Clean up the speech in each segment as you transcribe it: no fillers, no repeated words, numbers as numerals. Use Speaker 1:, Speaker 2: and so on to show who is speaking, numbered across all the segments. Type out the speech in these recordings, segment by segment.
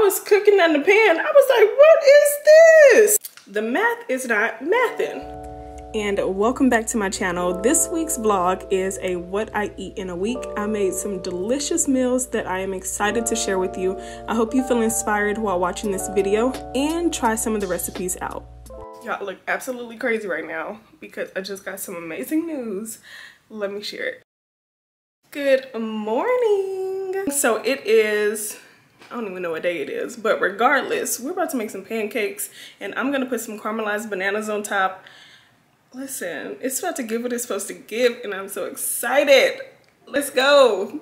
Speaker 1: was cooking in the pan, I was like, what is this? The math is not mathing. And welcome back to my channel. This week's vlog is a what I eat in a week. I made some delicious meals that I am excited to share with you. I hope you feel inspired while watching this video and try some of the recipes out. Y'all look absolutely crazy right now because I just got some amazing news. Let me share it. Good morning. So it is, I don't even know what day it is, but regardless, we're about to make some pancakes and I'm gonna put some caramelized bananas on top. Listen, it's about to give what it's supposed to give and I'm so excited. Let's go.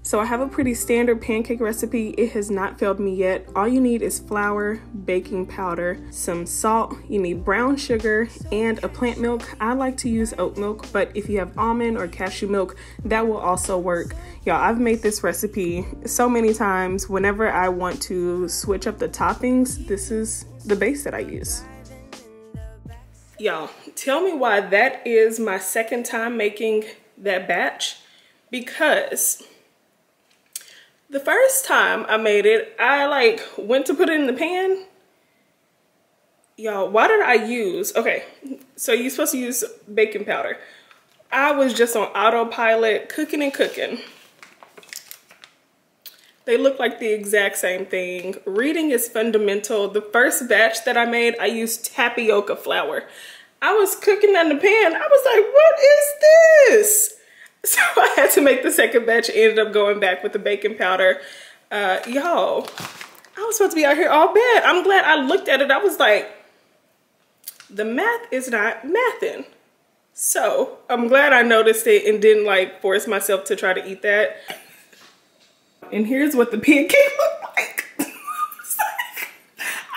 Speaker 1: So I have a pretty standard pancake recipe. It has not failed me yet. All you need is flour, baking powder, some salt. You need brown sugar and a plant milk. I like to use oat milk, but if you have almond or cashew milk, that will also work. Y'all, I've made this recipe so many times. Whenever I want to switch up the toppings, this is the base that I use. Y'all, tell me why that is my second time making that batch, because the first time I made it, I went to put it in the pan. Y'all, why did I use, okay, so you're supposed to use baking powder. I was just on autopilot, cooking and cooking. They look like the exact same thing. Reading is fundamental. The first batch that I made, I used tapioca flour. I was cooking in the pan. I was like, what is this? So I had to make the second batch. Ended up going back with the baking powder. Y'all, I was supposed to be out here all bad. I'm glad I looked at it. I was like, the math is not mathing. So I'm glad I noticed it and didn't force myself to try to eat that. And here's what the pancake looked like.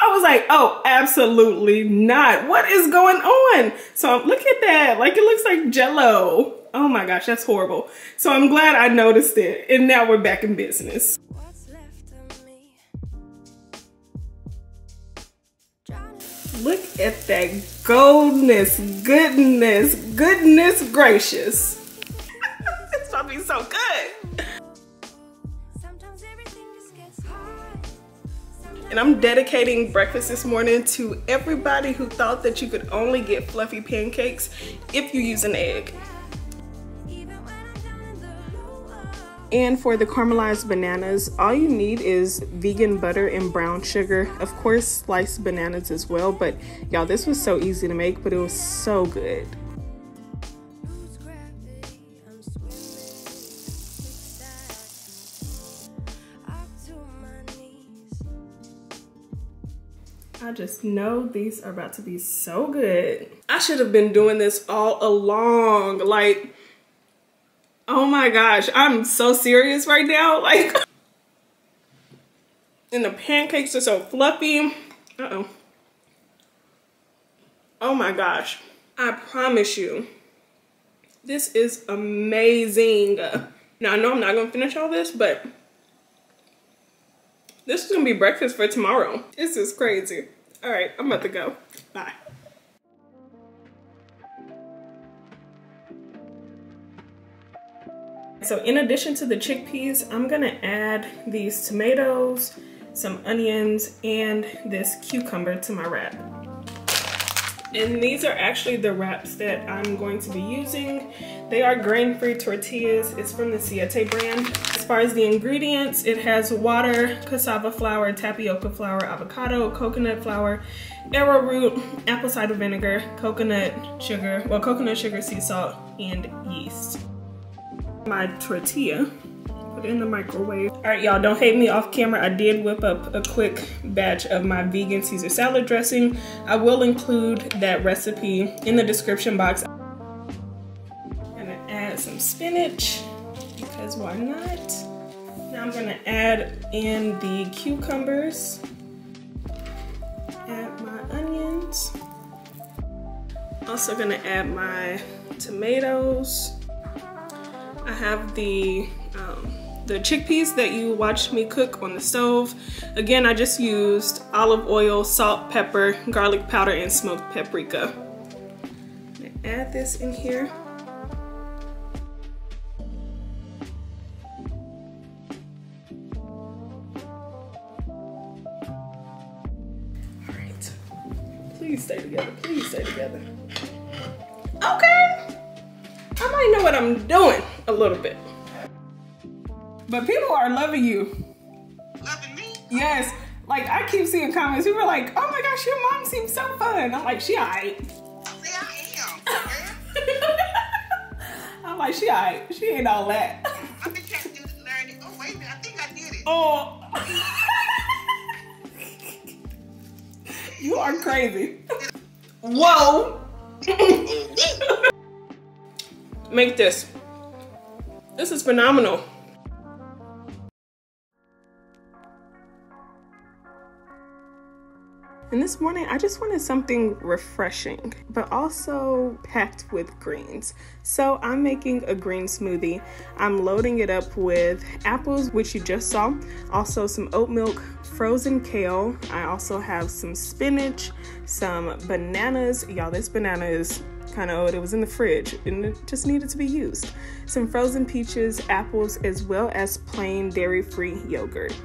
Speaker 1: I was like, oh, absolutely not. What is going on? So look at that. It looks like Jell-O. Oh my gosh, that's horrible. So I'm glad I noticed it. And now we're back in business. Look at that goldness, goodness gracious. It's about to be so good. And I'm dedicating breakfast this morning to everybody who thought that you could only get fluffy pancakes if you use an egg. And for the caramelized bananas, all you need is vegan butter and brown sugar. Of course, sliced bananas as well, but y'all, this was so easy to make, but it was so good. I just know these are about to be so good. I should have been doing this all along. Oh my gosh, I'm so serious right now. And the pancakes are so fluffy. Uh-oh. Oh my gosh. I promise you, this is amazing. Now, I know I'm not gonna finish all this, but this is gonna be breakfast for tomorrow. This is crazy. All right, I'm about to go. Bye. So in addition to the chickpeas, I'm gonna add these tomatoes, some onions, and this cucumber to my wrap. And these are actually the wraps that I'm going to be using. They are grain-free tortillas. It's from the Siete brand. As far as the ingredients, it has water, cassava flour, tapioca flour, avocado, coconut flour, arrowroot, apple cider vinegar, coconut sugar, sea salt, and yeast. My tortilla, put it in the microwave. All right, y'all, don't hate me off camera. I did whip up a quick batch of my vegan Caesar salad dressing. I will include that recipe in the description box. I'm gonna add some spinach, because why not? Now I'm gonna add in the cucumbers, add my onions. Also gonna add my tomatoes. I have the chickpeas that you watched me cook on the stove. Again, I just used olive oil, salt, pepper, garlic powder, and smoked paprika. I'm gonna add this in here. Please stay together. Please stay together. Okay. I might know what I'm doing a little bit. But people are loving you.
Speaker 2: Loving me?
Speaker 1: Yes. Like, I keep seeing comments. People are like, oh my gosh, your mom seems so fun. I'm like, she alright.
Speaker 2: See, I am.
Speaker 1: I'm like, she alright. She ain't all that.
Speaker 2: I've been trying to learn it. Oh, wait a minute. I think I did it.
Speaker 1: Oh. You are crazy. Whoa. Make this. This is phenomenal. And this morning, I just wanted something refreshing, but also packed with greens. So I'm making a green smoothie. I'm loading it up with apples, which you just saw, also some oat milk, frozen kale. I also have some spinach, some bananas. Y'all, this banana is kind of old. It was in the fridge and it just needed to be used. Some frozen peaches, apples, as well as plain dairy-free yogurt.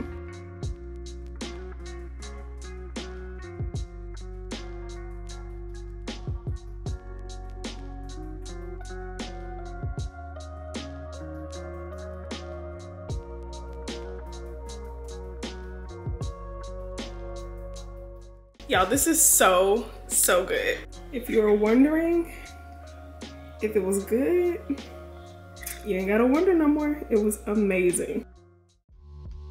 Speaker 1: Y'all, this is so good. If you're wondering if it was good, you ain't gotta wonder no more. It was amazing.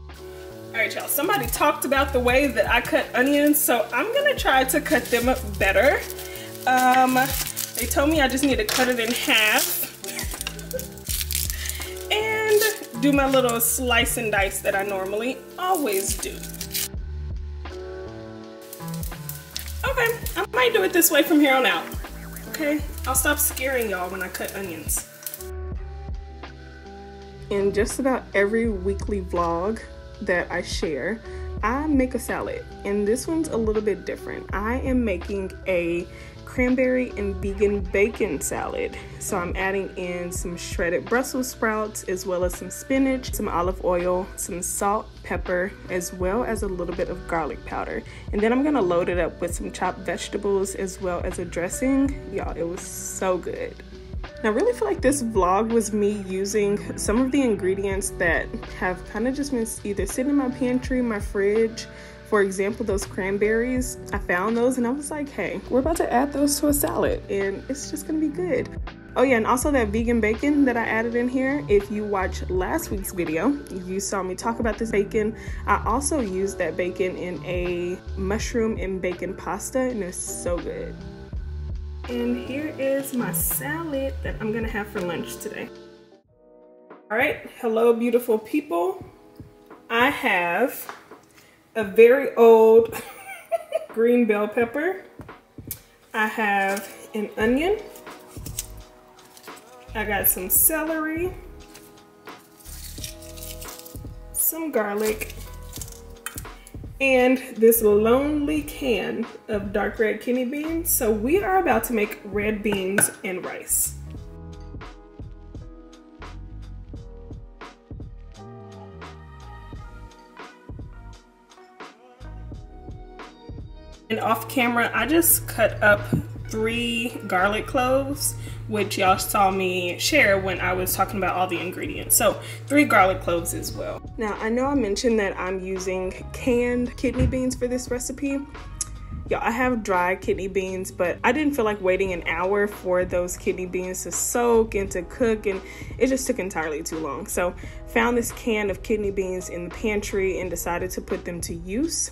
Speaker 1: All right, y'all, somebody talked about the way that I cut onions, so I'm gonna try to cut them up better. They told me I just need to cut it in half and do my little slice and dice that I normally always do. Okay, I might do it this way from here on out. Okay, I'll stop scaring y'all when I cut onions. In just about every weekly vlog that I share, I make a salad, and this one's a little bit different. I am making a cranberry and vegan bacon salad. So I'm adding in some shredded Brussels sprouts, as well as some spinach, some olive oil, some salt, pepper, as well as a little bit of garlic powder. And then I'm gonna load it up with some chopped vegetables as well as a dressing. Y'all, it was so good. And I really feel like this vlog was me using some of the ingredients that have kind of just been either sitting in my pantry, my fridge. For example, those cranberries, I found those and I was like, hey, we're about to add those to a salad and it's just gonna be good. Oh yeah, and also that vegan bacon that I added in here. If you watched last week's video, you saw me talk about this bacon. I also used that bacon in a mushroom and bacon pasta and it's so good. And here is my salad that I'm gonna have for lunch today. All right, hello beautiful people. I have a very old green bell pepper. I have an onion. I got some celery, some garlic, and this lonely can of dark red kidney beans. So we are about to make red beans and rice. And off camera, I just cut up 3 garlic cloves, which y'all saw me share when I was talking about all the ingredients. So 3 garlic cloves as well. Now, I know I mentioned that I'm using canned kidney beans for this recipe. Y'all, I have dry kidney beans, but I didn't feel like waiting an hour for those kidney beans to soak and to cook, and it just took entirely too long. So found this can of kidney beans in the pantry and decided to put them to use.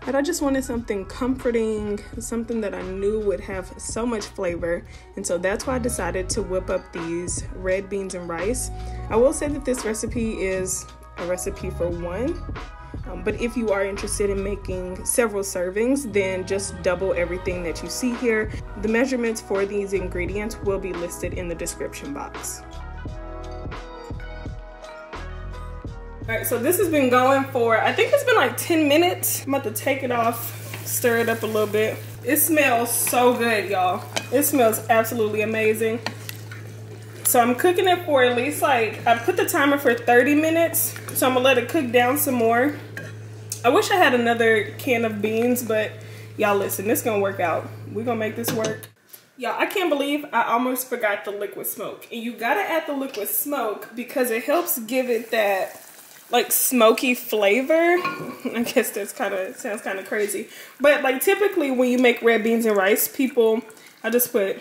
Speaker 1: But I just wanted something comforting, something that I knew would have so much flavor. And so that's why I decided to whip up these red beans and rice. I will say that this recipe is a recipe for one. But if you are interested in making several servings, then just double everything that you see here. The measurements for these ingredients will be listed in the description box. All right, so this has been going for, I think it's been like 10 minutes. I'm about to take it off stir it up a little bit. It smells so good, y'all. It smells absolutely amazing. So I'm cooking it for at least like, I put the timer for 30 minutes. So I'm gonna let it cook down some more. I wish I had another can of beans, but y'all listen, this gonna work out. We're gonna make this work. Y'all, I can't believe I almost forgot the liquid smoke. And you gotta add the liquid smoke because it helps give it that like smoky flavor. I guess that's sounds kind of crazy. But like typically when you make red beans and rice, I just put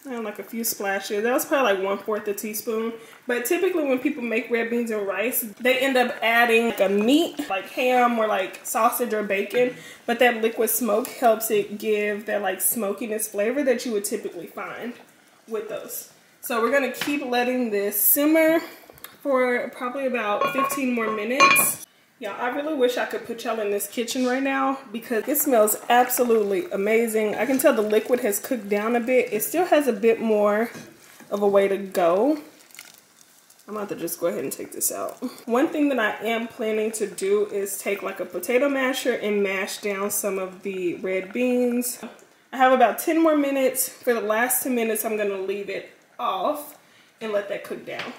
Speaker 1: like a few splashes. That was probably like 1/4 a teaspoon. But typically when people make red beans and rice, they end up adding like a meat, like ham or like sausage or bacon. But that liquid smoke helps it give that like smokiness flavor that you would typically find with those. So we're gonna keep letting this simmer for probably about 15 more minutes. Yeah, I really wish I could put y'all in this kitchen right now because it smells absolutely amazing. I can tell the liquid has cooked down a bit. It still has a bit more of a way to go. I'm about to just go ahead and take this out. One thing that I am planning to do is take like a potato masher and mash down some of the red beans. I have about 10 more minutes. For the last 10 minutes, I'm gonna leave it off and let that cook down.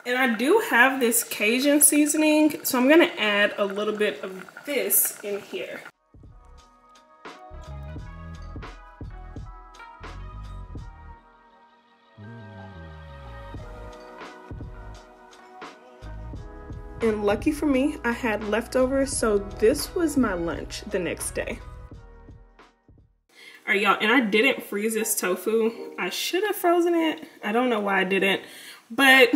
Speaker 1: And I do have this Cajun seasoning, so I'm gonna add a little bit of this in here. And lucky for me, I had leftovers, so this was my lunch the next day. All right, y'all, and I didn't freeze this tofu. I should have frozen it. I don't know why I didn't, but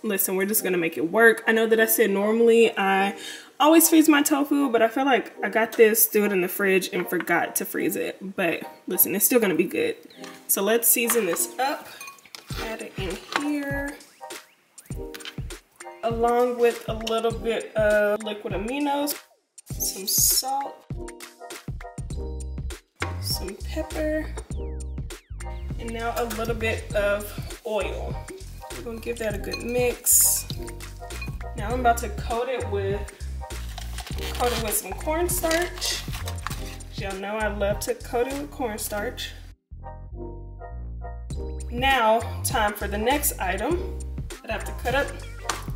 Speaker 1: listen, we're just gonna make it work. I know that I said normally I always freeze my tofu, but I feel like I got this, threw it in the fridge and forgot to freeze it. But listen, it's still gonna be good. So let's season this up. Add it in here, along with a little bit of liquid aminos, some salt, some pepper, and now a little bit of oil. We're gonna give that a good mix. Now I'm about to coat it with some cornstarch. Y'all know I love to coat it with cornstarch. Now, time for the next item that I have to cut up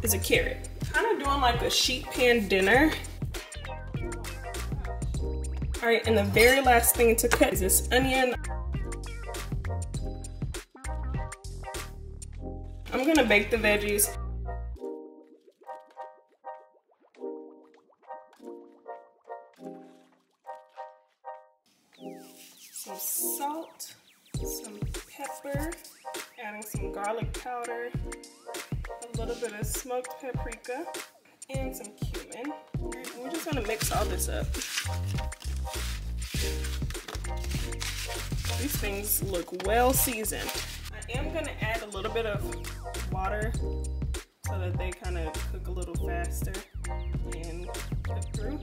Speaker 1: is a carrot. Kind of doing like a sheet pan dinner. All right, and the very last thing to cut is this onion. I'm gonna bake the veggies. Some salt, some pepper, adding some garlic powder, a little bit of smoked paprika, and some cumin. We're just gonna mix all this up. These things look well seasoned. I am gonna add a little bit of water so that they kind of cook a little faster and cook through.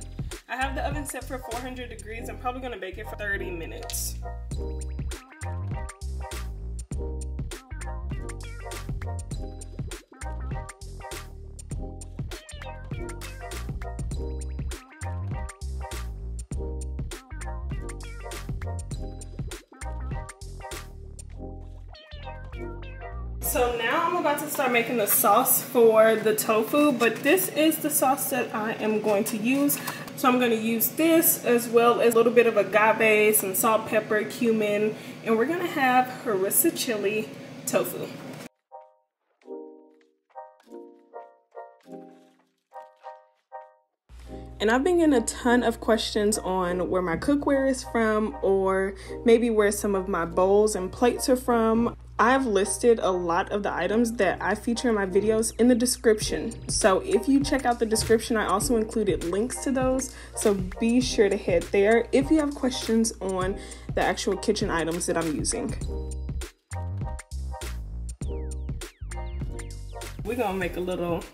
Speaker 1: I have the oven set for 400 degrees. I'm probably gonna bake it for 30 minutes. So now I'm about to start making the sauce for the tofu, but this is the sauce that I am going to use. So I'm going to use this as well as a little bit of agave, some salt, pepper, cumin, and we're going to have harissa chili tofu. And I've been getting a ton of questions on where my cookware is from, or maybe where some of my bowls and plates are from. I've listed a lot of the items that I feature in my videos in the description. So if you check out the description, I also included links to those. So be sure to head there if you have questions on the actual kitchen items that I'm using. We're gonna make a little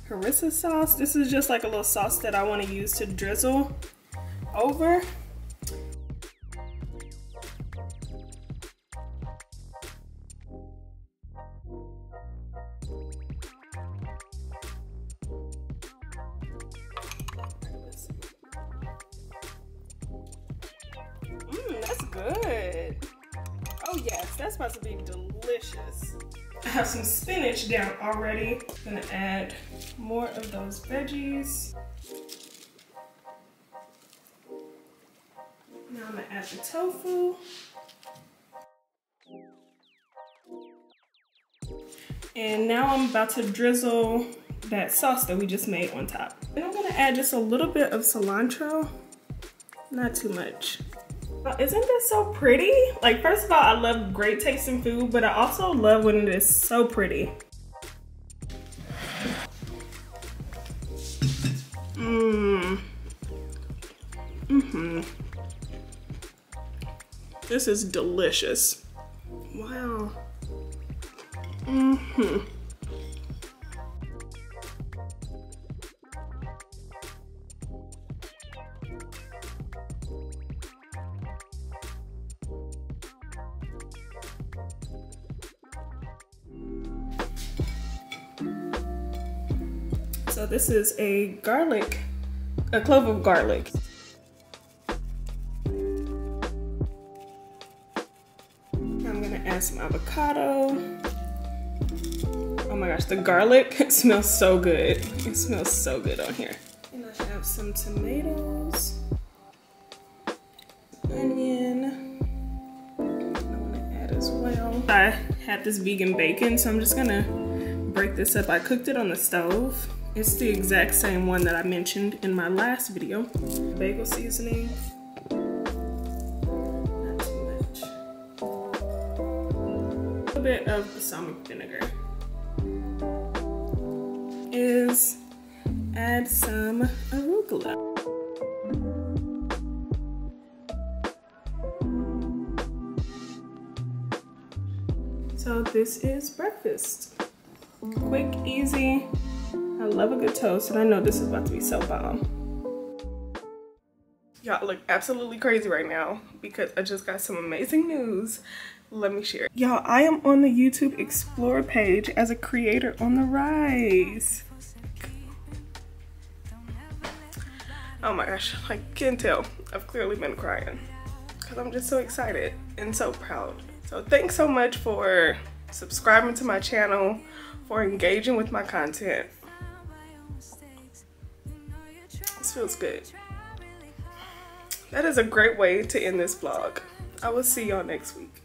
Speaker 1: harissa sauce. This is just like a little sauce that I want to use to drizzle over. good. Oh yes, that's supposed to be delicious. I have some spinach down already. I'm gonna add more of those veggies. Now I'm gonna add the tofu. And now I'm about to drizzle that sauce that we just made on top. And I'm gonna add just a little bit of cilantro, not too much. Isn't this so pretty? Like, first of all, I love great tasting food, but I also love when it is so pretty. This is delicious. Wow. So this is a clove of garlic. I'm gonna add some avocado. Oh my gosh, the garlic smells so good. It smells so good on here. And I have some tomatoes, onion, I wanna add as well. I had this vegan bacon, so I'm just gonna break this up. I cooked it on the stove. It's the exact same one that I mentioned in my last video. Bagel seasoning. Not too much. A little bit of balsamic vinegar. Add some arugula. So this is breakfast. Quick, easy. I love a good toast, and I know this is about to be so bomb. Y'all look absolutely crazy right now because I just got some amazing news. Let me share. Y'all, I am on the YouTube Explore page as a creator on the rise. Oh my gosh, I can tell I've clearly been crying because I'm just so excited and so proud. So thanks so much for subscribing to my channel, for engaging with my content. This feels good. That is a great way to end this vlog. I will see y'all next week.